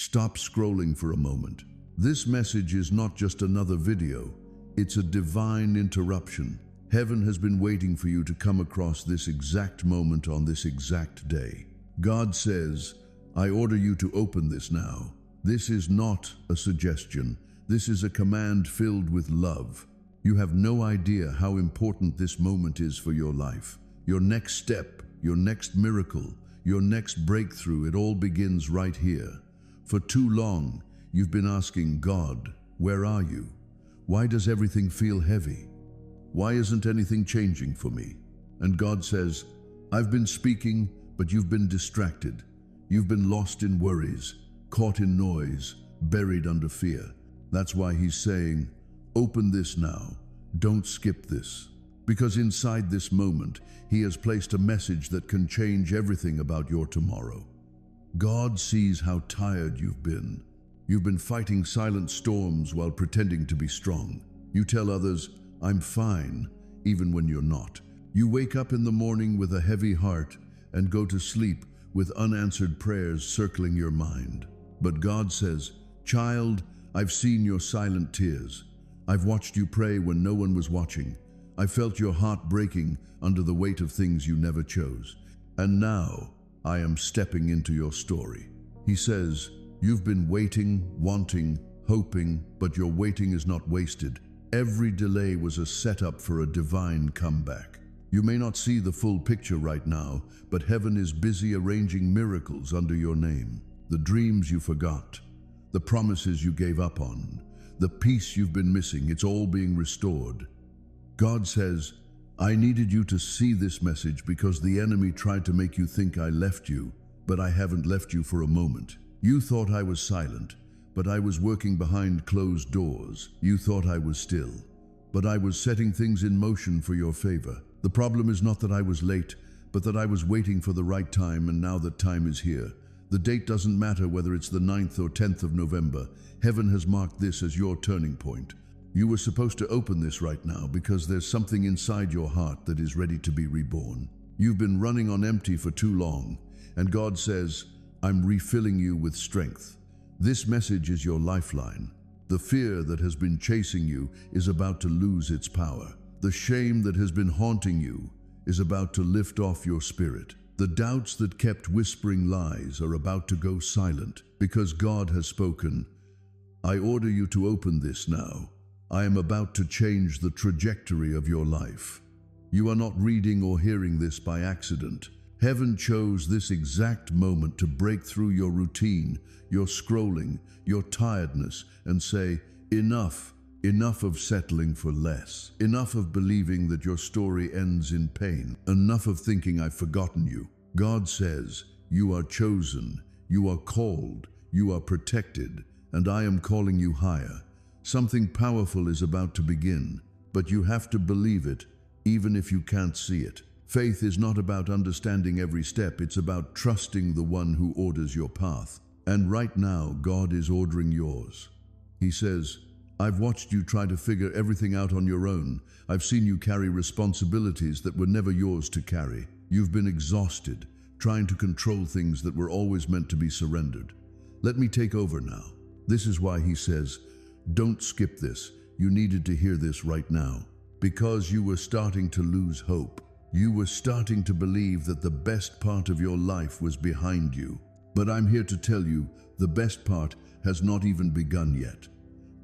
Stop scrolling for a moment. This message is not just another video, it's a divine interruption. Heaven has been waiting for you to come across this exact moment on this exact day. God says, I order you to open this now. This is not a suggestion. This is a command filled with love. You have no idea how important this moment is for your life. Your next step, your next miracle, your next breakthrough, it all begins right here. For too long, you've been asking God, where are you? Why does everything feel heavy? Why isn't anything changing for me? And God says, I've been speaking, but you've been distracted. You've been lost in worries, caught in noise, buried under fear. That's why He's saying, open this now. Don't skip this. Because inside this moment, He has placed a message that can change everything about your tomorrow. God sees how tired you've been. You've been fighting silent storms while pretending to be strong. You tell others, I'm fine, even when you're not. You wake up in the morning with a heavy heart and go to sleep with unanswered prayers circling your mind. But God says, child, I've seen your silent tears. I've watched you pray when no one was watching. I felt your heart breaking under the weight of things you never chose. And now I am stepping into your story. He says, you've been waiting, wanting, hoping, but your waiting is not wasted. Every delay was a setup for a divine comeback. You may not see the full picture right now, but heaven is busy arranging miracles under your name. The dreams you forgot, the promises you gave up on, the peace you've been missing, it's all being restored. God says, I needed you to see this message because the enemy tried to make you think I left you, but I haven't left you for a moment. You thought I was silent, but I was working behind closed doors. You thought I was still, but I was setting things in motion for your favor. The problem is not that I was late, but that I was waiting for the right time, and now that time is here. The date doesn't matter whether it's the 9th or 10th of November. Heaven has marked this as your turning point. You were supposed to open this right now because there's something inside your heart that is ready to be reborn. You've been running on empty for too long, and God says, I'm refilling you with strength. This message is your lifeline. The fear that has been chasing you is about to lose its power. The shame that has been haunting you is about to lift off your spirit. The doubts that kept whispering lies are about to go silent because God has spoken. I order you to open this now. I am about to change the trajectory of your life. You are not reading or hearing this by accident. Heaven chose this exact moment to break through your routine, your scrolling, your tiredness, and say, enough. Enough of settling for less. Enough of believing that your story ends in pain. Enough of thinking I've forgotten you. God says, you are chosen, you are called, you are protected, and I am calling you higher. Something powerful is about to begin, but you have to believe it, even if you can't see it. Faith is not about understanding every step, it's about trusting the one who orders your path. And right now, God is ordering yours. He says, I've watched you try to figure everything out on your own. I've seen you carry responsibilities that were never yours to carry. You've been exhausted, trying to control things that were always meant to be surrendered. Let me take over now. This is why He says, don't skip this. You needed to hear this right now. Because you were starting to lose hope. You were starting to believe that the best part of your life was behind you. But I'm here to tell you, the best part has not even begun yet.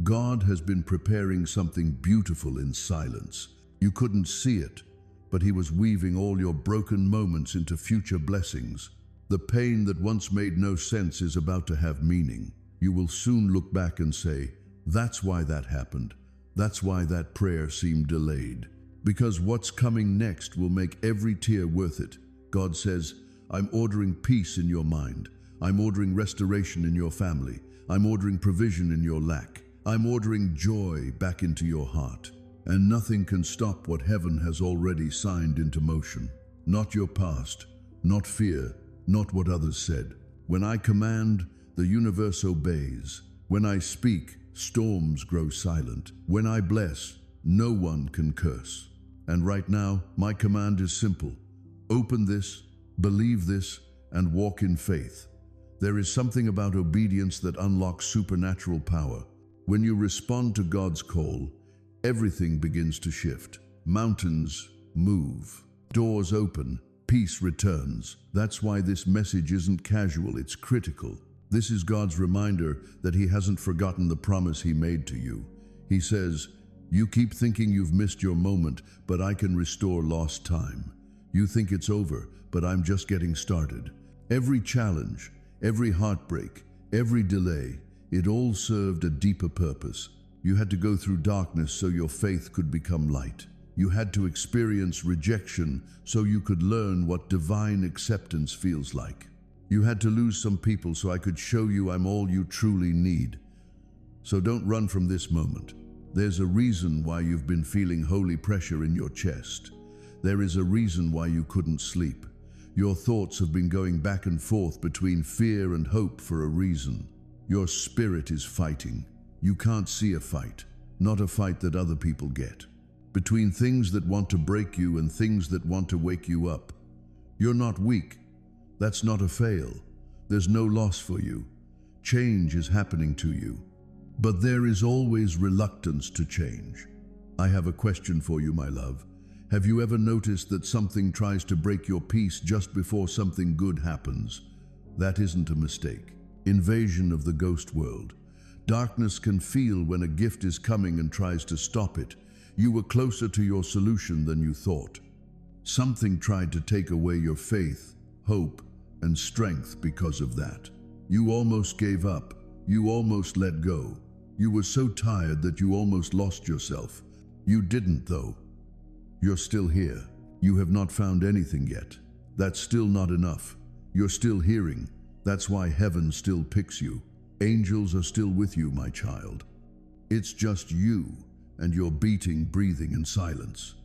God has been preparing something beautiful in silence. You couldn't see it, but He was weaving all your broken moments into future blessings. The pain that once made no sense is about to have meaning. You will soon look back and say, that's why that happened. That's why that prayer seemed delayed. Because what's coming next will make every tear worth it. God says, I'm ordering peace in your mind. I'm ordering restoration in your family. I'm ordering provision in your lack. I'm ordering joy back into your heart. And nothing can stop what heaven has already signed into motion. Not your past, not fear, not what others said. When I command, the universe obeys. When I speak, storms grow silent. When I bless, no one can curse. And right now, my command is simple. Open this, believe this, and walk in faith. There is something about obedience that unlocks supernatural power. When you respond to God's call, everything begins to shift. Mountains move, doors open, peace returns. That's why this message isn't casual, it's critical. This is God's reminder that He hasn't forgotten the promise He made to you. He says, "You keep thinking you've missed your moment, but I can restore lost time. You think it's over, but I'm just getting started." Every challenge, every heartbreak, every delay, it all served a deeper purpose. You had to go through darkness so your faith could become light. You had to experience rejection so you could learn what divine acceptance feels like. You had to lose some people so I could show you I'm all you truly need. So don't run from this moment. There's a reason why you've been feeling holy pressure in your chest. There is a reason why you couldn't sleep. Your thoughts have been going back and forth between fear and hope for a reason. Your spirit is fighting. You can't see a fight, not a fight that other people get. Between things that want to break you and things that want to wake you up. You're not weak. That's not a fail. There's no loss for you. Change is happening to you. But there is always reluctance to change. I have a question for you, my love. Have you ever noticed that something tries to break your peace just before something good happens? That isn't a mistake. Invasion of the ghost world. Darkness can feel when a gift is coming and tries to stop it. You were closer to your solution than you thought. Something tried to take away your faith, hope, and strength because of that. You almost gave up. You almost let go. You were so tired that you almost lost yourself. You didn't, though. You're still here. You have not found anything yet. That's still not enough. You're still hearing. That's why heaven still picks you. Angels are still with you, my child. It's just you and your beating, breathing in silence.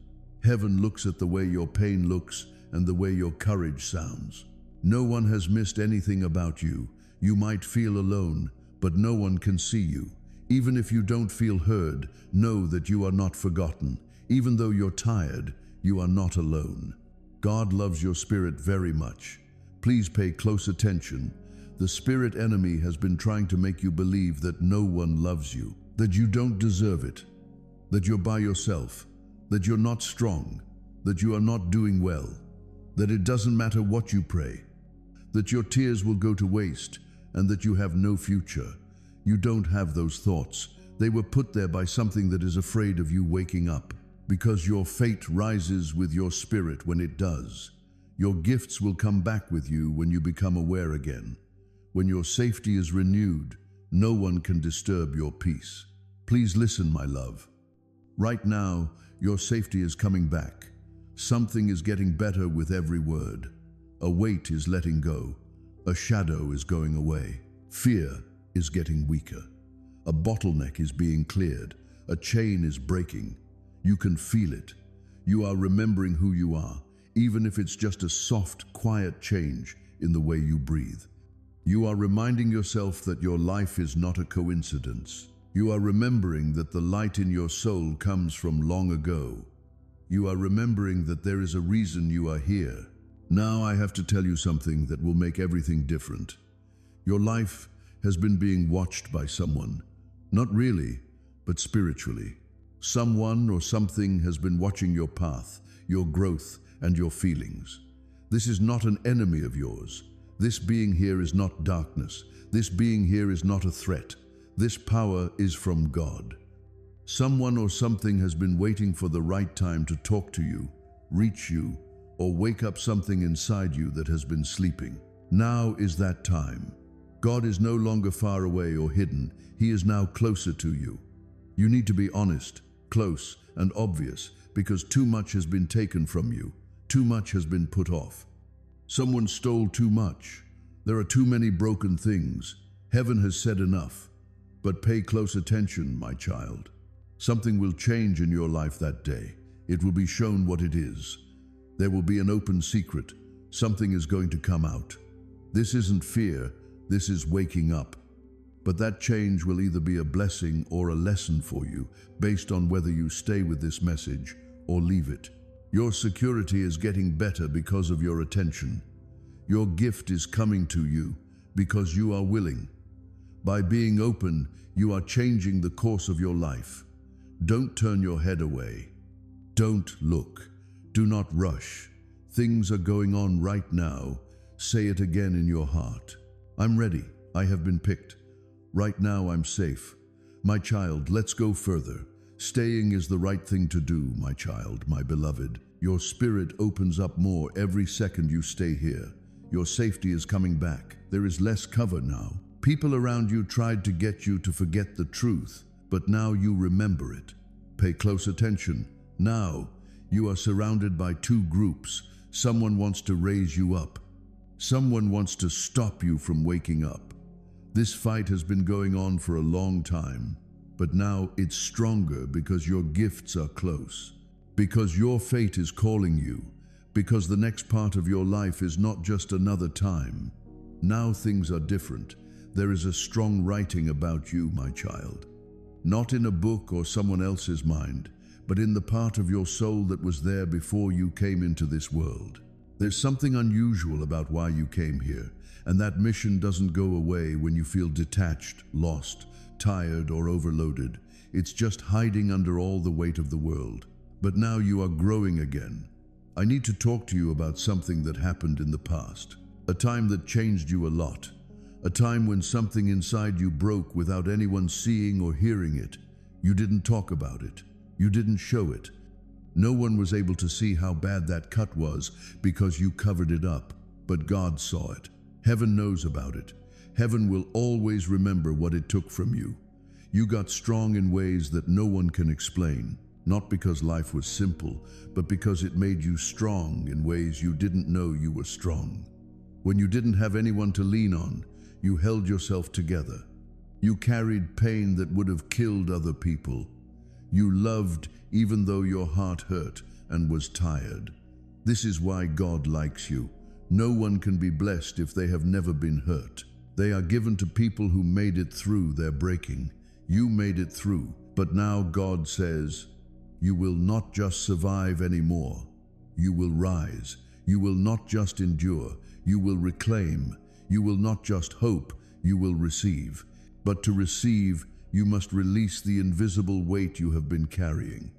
Heaven looks at the way your pain looks and the way your courage sounds. No one has missed anything about you. You might feel alone, but no one can see you. Even if you don't feel heard, know that you are not forgotten. Even though you're tired, you are not alone. God loves your spirit very much. Please pay close attention. The spirit enemy has been trying to make you believe that no one loves you, that you don't deserve it, that you're by yourself, that you're not strong, that you are not doing well, that it doesn't matter what you pray, that your tears will go to waste, and that you have no future. You don't have those thoughts. They were put there by something that is afraid of you waking up, because your fate rises with your spirit when it does. Your gifts will come back with you when you become aware again. When your safety is renewed, no one can disturb your peace. Please listen, my love. Right now, your safety is coming back. Something is getting better with every word. A weight is letting go. A shadow is going away. Fear is getting weaker. A bottleneck is being cleared. A chain is breaking. You can feel it. You are remembering who you are, even if it's just a soft, quiet change in the way you breathe. You are reminding yourself that your life is not a coincidence. You are remembering that the light in your soul comes from long ago. You are remembering that there is a reason you are here. Now I have to tell you something that will make everything different. Your life has been being watched by someone. Not really, but spiritually. Someone or something has been watching your path, your growth, and your feelings. This is not an enemy of yours. This being here is not darkness. This being here is not a threat. This power is from God. Someone or something has been waiting for the right time to talk to you, reach you, or wake up something inside you that has been sleeping. Now is that time. God is no longer far away or hidden. He is now closer to you. You need to be honest, close, and obvious, because too much has been taken from you. Too much has been put off. Someone stole too much. There are too many broken things. Heaven has said enough. But pay close attention, my child. Something will change in your life that day. It will be shown what it is. There will be an open secret. Something is going to come out. This isn't fear. This is waking up. But that change will either be a blessing or a lesson for you, based on whether you stay with this message or leave it. Your security is getting better because of your attention. Your gift is coming to you, Because you are willing. By being open, you are changing the course of your life. Don't turn your head away. Don't look. Do not rush. Things are going on right now. Say it again in your heart. I'm ready. I have been picked. Right now I'm safe. My child, let's go further. Staying is the right thing to do, my child, my beloved. Your spirit opens up more every second you stay here. Your safety is coming back. There is less cover now. People around you tried to get you to forget the truth, but now you remember it. Pay close attention. Now, you are surrounded by two groups. Someone wants to raise you up. Someone wants to stop you from waking up. This fight has been going on for a long time, but now it's stronger because your gifts are close, because your fate is calling you, because the next part of your life is not just another time. Now things are different. There is a strong writing about you, my child. Not in a book or someone else's mind, but in the part of your soul that was there before you came into this world. There's something unusual about why you came here, and that mission doesn't go away when you feel detached, lost, tired, or overloaded. It's just hiding under all the weight of the world. But now you are growing again. I need to talk to you about something that happened in the past. A time that changed you a lot. A time when something inside you broke without anyone seeing or hearing it. You didn't talk about it. You didn't show it. No one was able to see how bad that cut was because you covered it up. But God saw it. Heaven knows about it. Heaven will always remember what it took from you. You got strong in ways that no one can explain. Not because life was simple, but because it made you strong in ways you didn't know you were strong. When you didn't have anyone to lean on, you held yourself together. You carried pain that would have killed other people. You loved even though your heart hurt and was tired. This is why God likes you. No one can be blessed if they have never been hurt. They are given to people who made it through their breaking. You made it through, but now God says, you will not just survive anymore. You will rise. You will not just endure. You will reclaim. You will not just hope. You will receive. But to receive, you must release the invisible weight you have been carrying.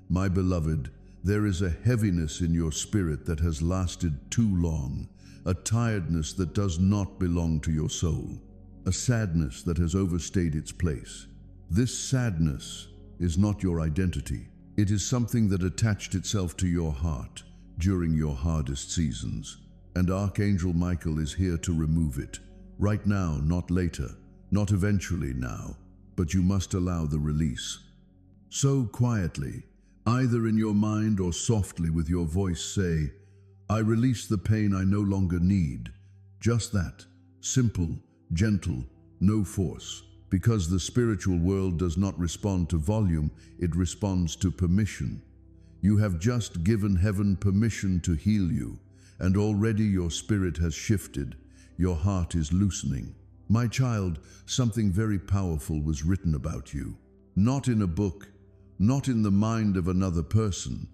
My beloved, there is a heaviness in your spirit that has lasted too long, a tiredness that does not belong to your soul, a sadness that has overstayed its place. This sadness is not your identity. It is something that attached itself to your heart during your hardest seasons, and Archangel Michael is here to remove it. Right now, not later, not eventually now, but you must allow the release. So quietly, either in your mind or softly with your voice, say, I release the pain I no longer need. Just that, simple, gentle, no force. Because the spiritual world does not respond to volume, it responds to permission. You have just given heaven permission to heal you, and already your spirit has shifted. Your heart is loosening. My child, something very powerful was written about you. Not in a book, not in the mind of another person,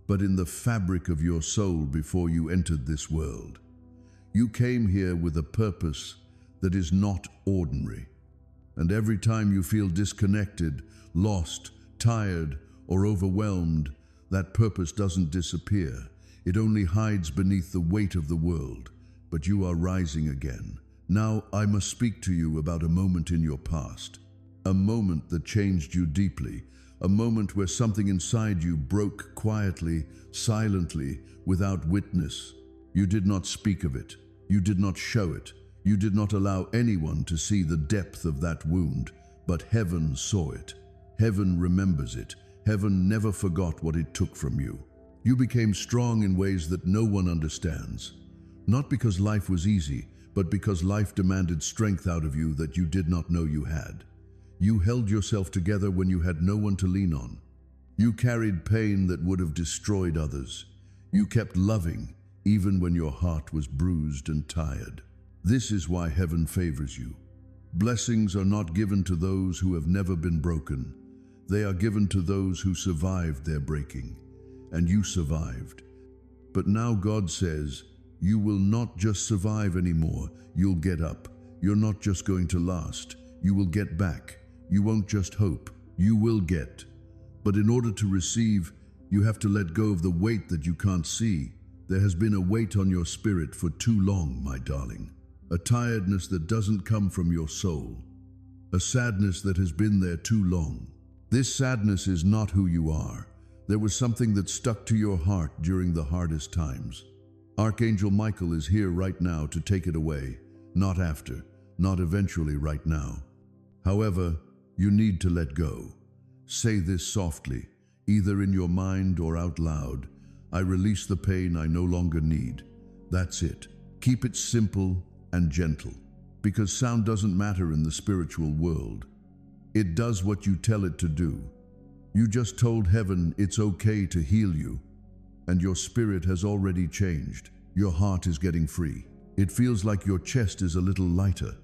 but in the fabric of your soul before you entered this world. You came here with a purpose that is not ordinary. And every time you feel disconnected, lost, tired, or overwhelmed, that purpose doesn't disappear. It only hides beneath the weight of the world. But you are rising again. Now I must speak to you about a moment in your past. A moment that changed you deeply. A moment where something inside you broke quietly, silently, without witness. You did not speak of it. You did not show it. You did not allow anyone to see the depth of that wound, but heaven saw it. Heaven remembers it. Heaven never forgot what it took from you. You became strong in ways that no one understands. Not because life was easy, but because life demanded strength out of you that you did not know you had. You held yourself together when you had no one to lean on. You carried pain that would have destroyed others. You kept loving, even when your heart was bruised and tired. This is why heaven favors you. Blessings are not given to those who have never been broken. They are given to those who survived their breaking. And you survived. But now God says, you will not just survive anymore, you'll get up. You're not just going to last. You will get back. You won't just hope. You will get. But in order to receive, you have to let go of the weight that you can't see. There has been a weight on your spirit for too long, my darling. A tiredness that doesn't come from your soul. A sadness that has been there too long. This sadness is not who you are. There was something that stuck to your heart during the hardest times. Archangel Michael is here right now to take it away. Not after, not eventually, right now. However, you need to let go. Say this softly, either in your mind or out loud. I release the pain I no longer need. That's it. Keep it simple and gentle, because sound doesn't matter in the spiritual world. It does what you tell it to do. You just told heaven it's okay to heal you, and your spirit has already changed. Your heart is getting free. It feels like your chest is a little lighter.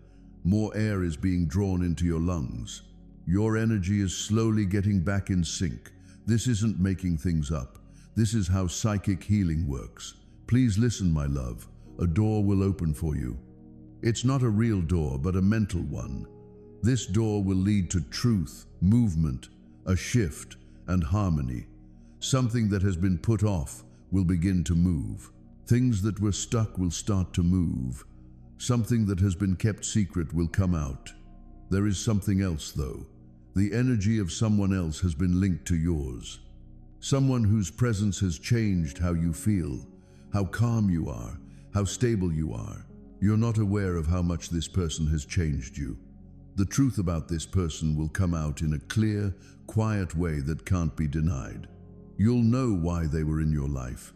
More air is being drawn into your lungs. Your energy is slowly getting back in sync. This isn't making things up. This is how psychic healing works. Please listen, my love. A door will open for you. It's not a real door, but a mental one. This door will lead to truth, movement, a shift, and harmony. Something that has been put off will begin to move. Things that were stuck will start to move. Something that has been kept secret will come out. There is something else, though. The energy of someone else has been linked to yours. Someone whose presence has changed how you feel, how calm you are, how stable you are. You're not aware of how much this person has changed you. The truth about this person will come out in a clear, quiet way that can't be denied. You'll know why they were in your life.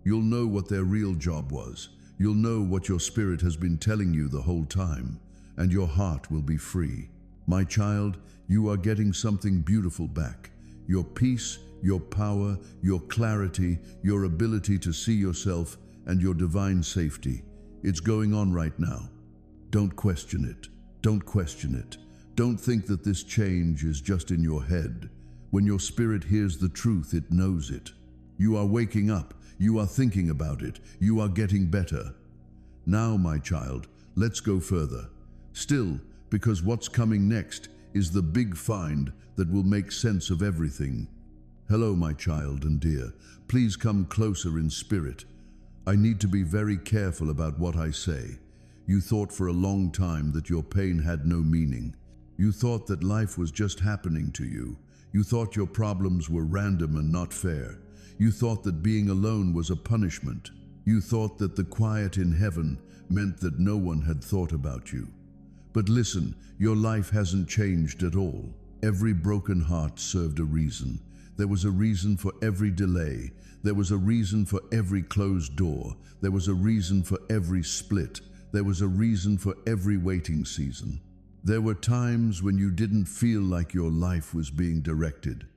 You'll know what their real job was. You'll know what your spirit has been telling you the whole time, and your heart will be free. My child, you are getting something beautiful back. Your peace, your power, your clarity, your ability to see yourself, and your divine safety. It's going on right now. Don't question it. Don't question it. Don't think that this change is just in your head. When your spirit hears the truth, it knows it. You are waking up. You are thinking about it. You are getting better. Now, my child, let's go further. Still, because what's coming next is the big find that will make sense of everything. Hello, my child and dear. Please come closer in spirit. I need to be very careful about what I say. You thought for a long time that your pain had no meaning. You thought that life was just happening to you. You thought your problems were random and not fair. You thought that being alone was a punishment. You thought that the quiet in heaven meant that no one had thought about you. But listen, your life hasn't changed at all. Every broken heart served a reason. There was a reason for every delay. There was a reason for every closed door. There was a reason for every split. There was a reason for every waiting season. There were times when you didn't feel like your life was being directed.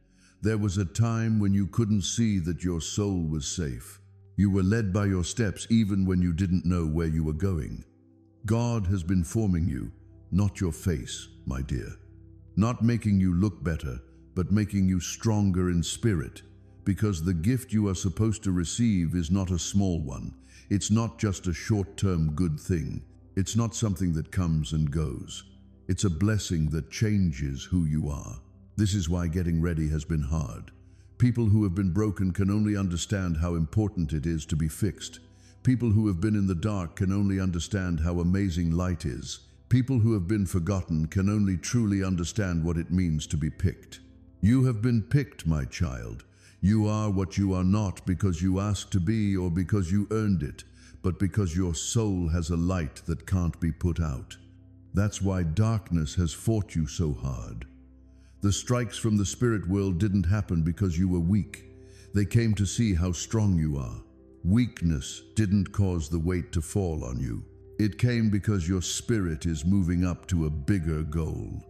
There was a time when you couldn't see that your soul was safe. You were led by your steps even when you didn't know where you were going. God has been forming you, not your face, my dear. Not making you look better, but making you stronger in spirit. Because the gift you are supposed to receive is not a small one. It's not just a short-term good thing. It's not something that comes and goes. It's a blessing that changes who you are. This is why getting ready has been hard. People who have been broken can only understand how important it is to be fixed. People who have been in the dark can only understand how amazing light is. People who have been forgotten can only truly understand what it means to be picked. You have been picked, my child. You are what you are not because you asked to be or because you earned it, but because your soul has a light that can't be put out. That's why darkness has fought you so hard. The strikes from the spirit world didn't happen because you were weak. They came to see how strong you are. Weakness didn't cause the weight to fall on you. It came because your spirit is moving up to a bigger goal.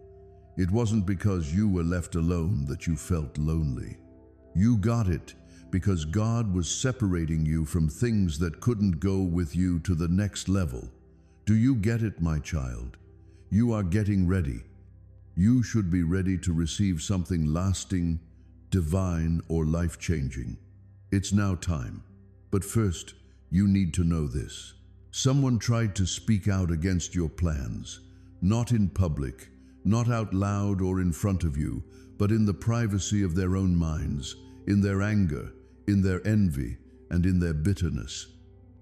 It wasn't because you were left alone that you felt lonely. You got it because God was separating you from things that couldn't go with you to the next level. Do you get it, my child? You are getting ready. You should be ready to receive something lasting, divine, or life-changing. It's now time. But first, you need to know this. Someone tried to speak out against your plans, not in public, not out loud or in front of you, but in the privacy of their own minds, in their anger, in their envy, and in their bitterness.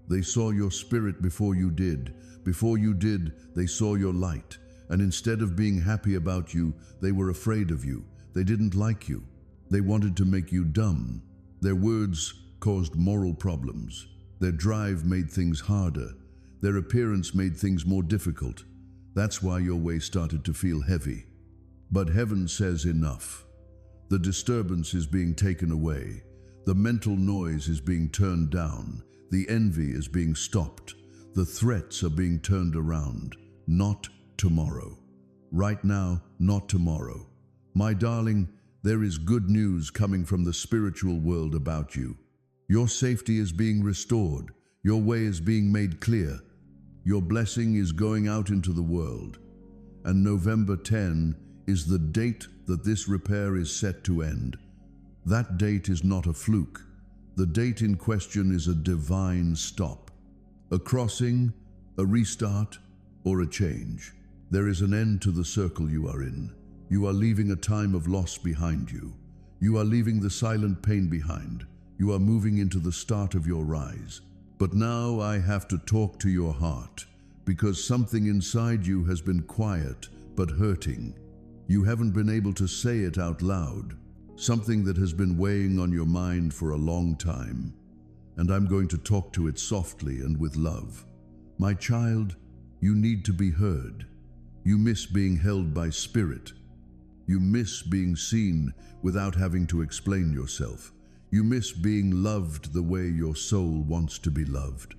They saw your spirit before you did. Before you did, they saw your light. And instead of being happy about you, they were afraid of you. They didn't like you. They wanted to make you dumb. Their words caused moral problems. Their drive made things harder. Their appearance made things more difficult. That's why your way started to feel heavy. But heaven says enough. The disturbance is being taken away. The mental noise is being turned down. The envy is being stopped. The threats are being turned around. Not tomorrow. Right now, not tomorrow. My darling, there is good news coming from the spiritual world about you. Your safety is being restored. Your way is being made clear. Your blessing is going out into the world. And November 10 is the date that this repair is set to end. That date is not a fluke. The date in question is a divine stop. A crossing, a restart, or a change. There is an end to the circle you are in. You are leaving a time of loss behind you. You are leaving the silent pain behind. You are moving into the start of your rise. But now I have to talk to your heart, because something inside you has been quiet but hurting. You haven't been able to say it out loud. Something that has been weighing on your mind for a long time. And I'm going to talk to it softly and with love. My child, you need to be heard. You miss being held by spirit. You miss being seen without having to explain yourself. You miss being loved the way your soul wants to be loved.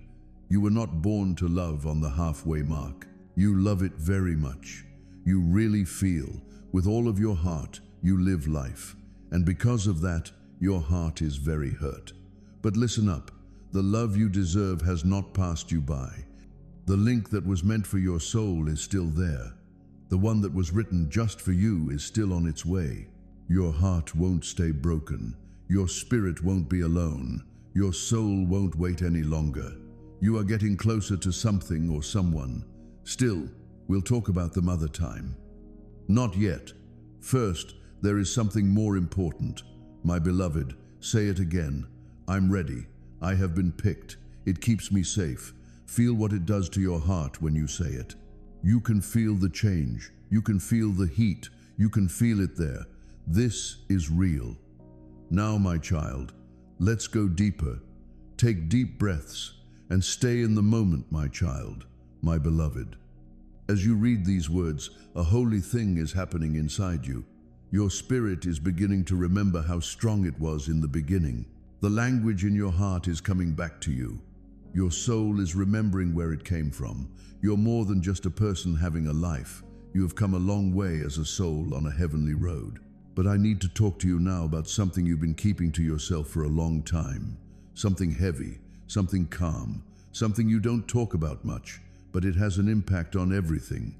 You were not born to love on the halfway mark. You love it very much. You really feel, with all of your heart, you live life. And because of that, your heart is very hurt. But listen up, the love you deserve has not passed you by. The link that was meant for your soul is still there. The one that was written just for you is still on its way. Your heart won't stay broken. Your spirit won't be alone. Your soul won't wait any longer. You are getting closer to something or someone. Still, we'll talk about them other time. Not yet. First, there is something more important. My beloved, say it again. I'm ready. I have been picked. It keeps me safe. Feel what it does to your heart when you say it. You can feel the change. You can feel the heat. You can feel it there. This is real. Now, my child, let's go deeper. Take deep breaths and stay in the moment, my child, my beloved. As you read these words, a holy thing is happening inside you. Your spirit is beginning to remember how strong it was in the beginning. The language in your heart is coming back to you. Your soul is remembering where it came from. You're more than just a person having a life. You have come a long way as a soul on a heavenly road. But I need to talk to you now about something you've been keeping to yourself for a long time. Something heavy, something calm, something you don't talk about much, but it has an impact on everything.